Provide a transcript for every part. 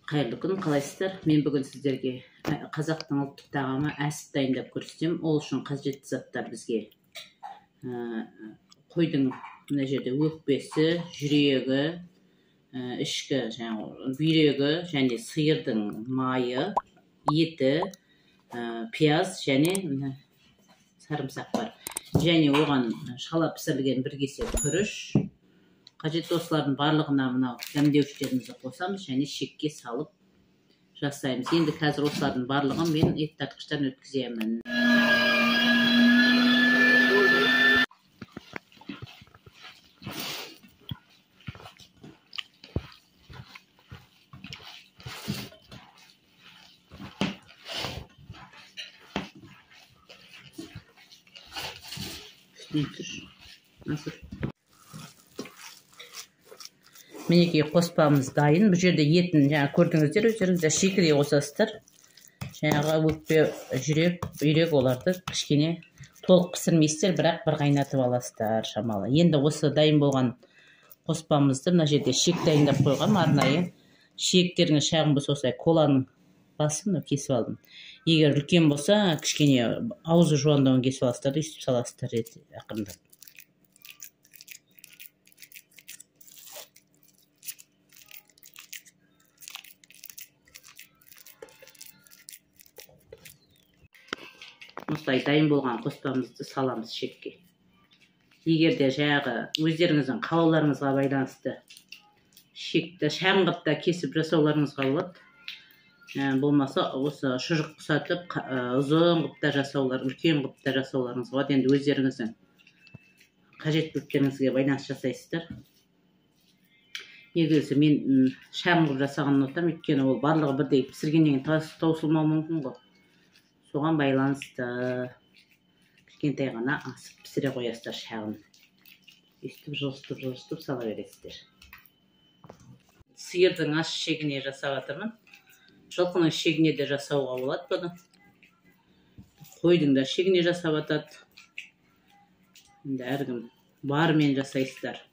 Қайырлы күн, қалайсыздар? Мен бүгін сіздерге қазақтың ұлттық тағамы әсіп дайындап көрсетемін. Ол үшін қажетті заттар бізге қойдың мына жерде өкпесі, жүрегі, ішкі бүйрегі және сиырдың майы, еті, пияз және сарымсақ бар. Және оған шала пісірілген бір кесе күріш. Қажетті осылардың барлығына мынау дәмдеуіштерімізді қосамыз және шекке салып жасаймыз. Енді қазір осылардың барлығын мен ет тартқыштан өткіземін. Мінекей қоспамыз дайын. Бұл жерде етін көрдіңіздер, өздеріңіз шикілей қосасыздар. Жаңағы өкпе, жүрек, бүйрек оларды кішкене толық пісірмейсіздер, бірақ бір қайнатып аласыздар шамалы. Енді осы дайын болған қоспамызды мына жерде шек дайындап қойғам арнайы. Шектеріңіз шағын болса, осылай коланың басын кесіп алдым. Егер үлкен болса, кішкене аузы жуандауын кесіп аласыздар, үстіп саласыздар ақырындап. Осылай дайын болған қоспамызды саламыз шекке. Егер де жаңағы өздеріңіздің қалауларыңызға байланысты шекті шағын қып та кесіп жасауларыңызға болады. Болмаса осы шұжық құсатып ұзын қып та жасаулар, үлкен қып та жасауларыңызға болады. Енді өздеріңіздің қажеттіліктеріңізге байланысты жасайсыздар. Егер мен шағын қып жасағанын ұнатамын, өйткені ол барлығы бірдей пісіргеннен кейін таусылмауы мүмкін ғой. Соған байланысты кішкентай ғана асып пісіре қоясыздар шағын. Өстіп жылыстып сала бересіздер. Сиырдың аш шегіне жасап жатырмын. Жылқының шегіне де жасауға болады бұны. Қойдың да шегіне жасап жатады. Енді әркім барымен жасайсыздар.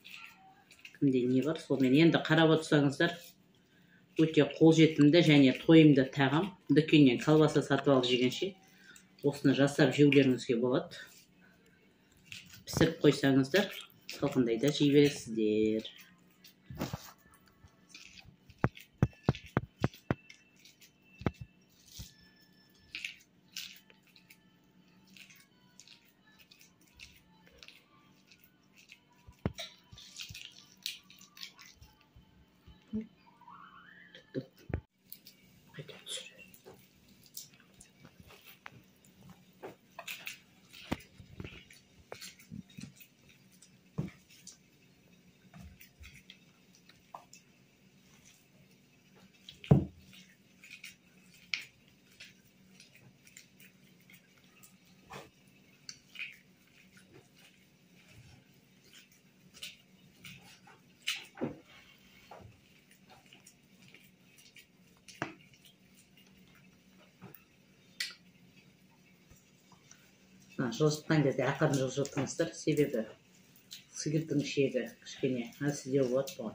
Кімде не бар, солмен. Енді қарап отырсаңыздар, өте қолжетімді және тойымды тағам. Дүкеннен колбаса сатып алып жегенше осыны жасап жеулеріңізге болады. Пісіріп қойсаңыздар, салқындай да жей бересіздер. Жылжытқан кезде ақырын жылжытыңыздар, себебі сиырдың шегі кішкене әлсіздеу болады бұған.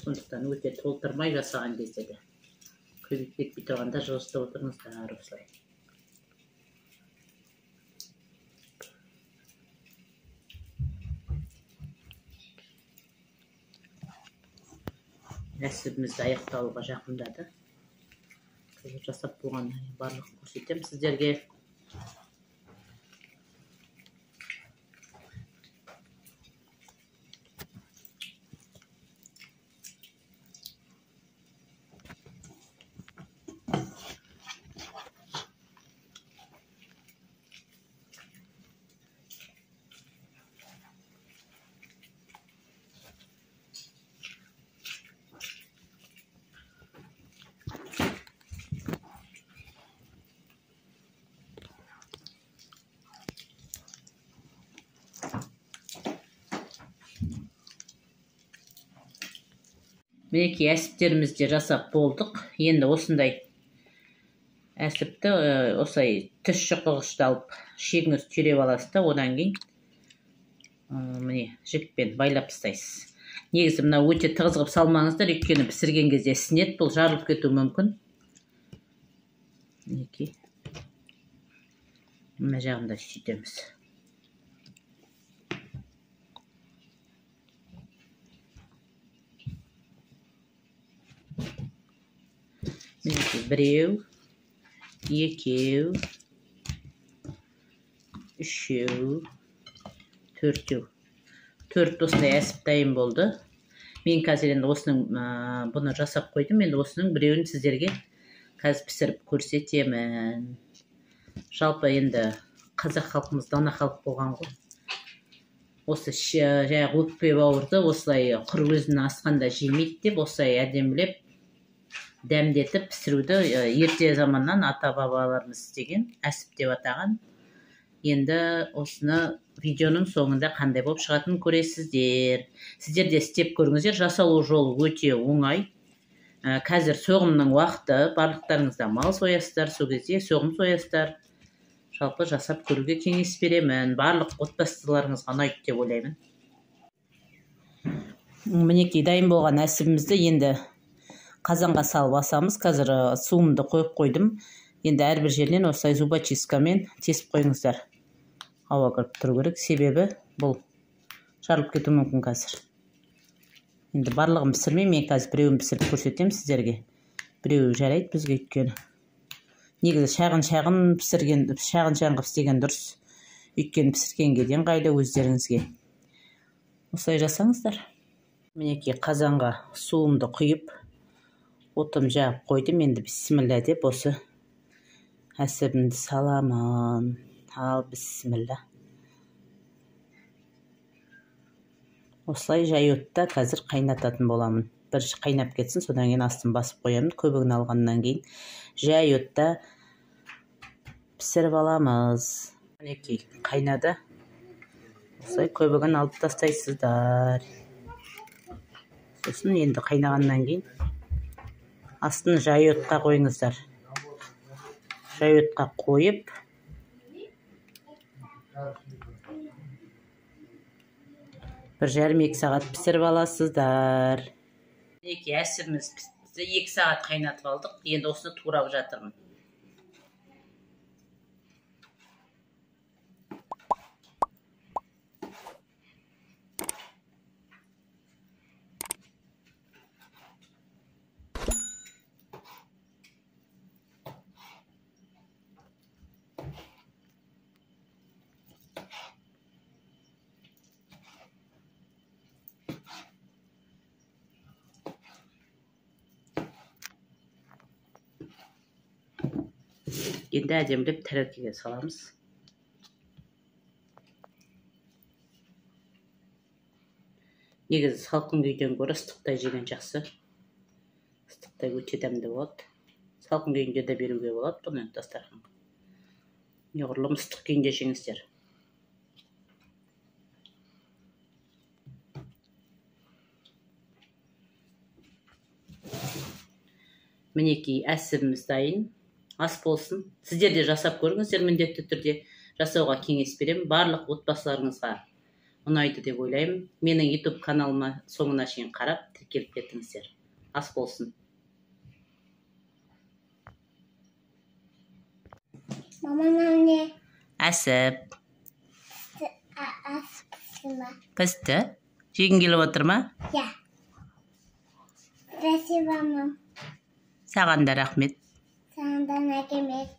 Сондықтан өте толтырмай жасаған кезде де көбейіп кетпей тұрғанда жылжытып отырыңыздар осылай. Рәсімімізді аяқталуға жақындады. Жасап болған барлығын көрсетемін сіздерге. Мінекей әсіптерімізде жасап болдық. Енді осындай әсіпті осылай түс шұқығышты алып шегіңіз түйреп аласыз да, одан кейін міне жіппен байлап тастайсыз. Негізі мына өте тығыз қылып салмаңыздар, өйткені пісірген кезде сінеді, бұл жарылып кетуі мүмкін. Мінекей. Мына жағында сөйтеміз. Мінекей, біреу, екеу, үшеу, төртеу. Төрт осындай әсіп дайын болды. Мен қазір енді осының бұны жасап қойдым. Енді осының біреуін сіздерге қазір пісіріп көрсетемін. Жалпы енді қазақ халқымыз дана халық болған ғой. Осы жаңағы өкпе бауырды осылай құр өзінің асқанда жемейді деп, осылай әдемілеп дәмдетіп пісіруді ерте заманнан ата бабаларымыз істеген, әсіп деп атаған. Енді осыны видеоның соңында қандай болып шығатынын көресіздер. Сіздер де істеп көріңіздер. Жасалу жолы өте оңай. Қазір соғымның уақыты, барлықтарыңызда мал соясыздар, сол кезде соғым соясыздар. Жалпы жасап көруге кеңес беремін. Барлық отбасыларыңызға ұнайды деп ойлаймын. Мінекей, дайын болған әсібімізді енді қазанға салып асамыз. Қазір суымды қойып қойдым. Енді әрбір жерінен осылай зубочисткамен тесіп қойыңыздар. Ауа кіріп тұру керек, себебі бұл жарылып кетуі мүмкін қазір. Енді барлығын пісірмей, мен қазір біреуін пісіріп көрсетемін сіздерге. Біреуі жарайды бізге өйткені. Негізі шағын қылып істеген дұрыс. Өйткені пісіргенге де ыңғайлы өздеріңізге. Осылай жасаңыздар. Мінекей, қазанға суымды құйып, отым жағып қойдым. Енді бисмилля деп осы әсібімді саламын. Ал, бисмилля. Осылай жай отта қазір қайнататын боламын. Бір қайнап кетсін, содан кейін астын басып қоямын. Көбігін алғаннан кейін жай отта пісіріп аламыз. Мінекей, қайнады. Осылай көбігін алып тастайсыздар. Сосын енді қайнағаннан кейін астын жай отқа қойыңыздар. Жай отқа қойып, бір жарым 2 сағат пісіріп аласыздар. Мінекей, әсібіміз пісті, 2 сағат қайнатып алдық. Енді осыны турап жатырмын. Енді әдемілеп тәрелкеге саламыз. Негізі салқын күйден гөрі ыстықтай жеген жақсы. Ыстықтай өте дәмді болады. Салқын күйінде де беруге болады бұны дастарханға. Неғұрлым ыстық күйінде жеңіздер. Мінекей, әсібіміз дайын. Ас болсын. Сіздер де жасап көріңіздер, міндетті түрде жасауға кеңес беремін. Барлық отбасыларыңызға ұнайды деп ойлаймын. Менің YouTube каналыма соңына шейін қарап, тіркеліп кетіңіздер. Ас болсын. Маманың не? Әсіп. Пісті. Пісті? Жегің келіп отыр ма? Я. Спасибо, мам. Саған да рахмет. Саған да рахмет.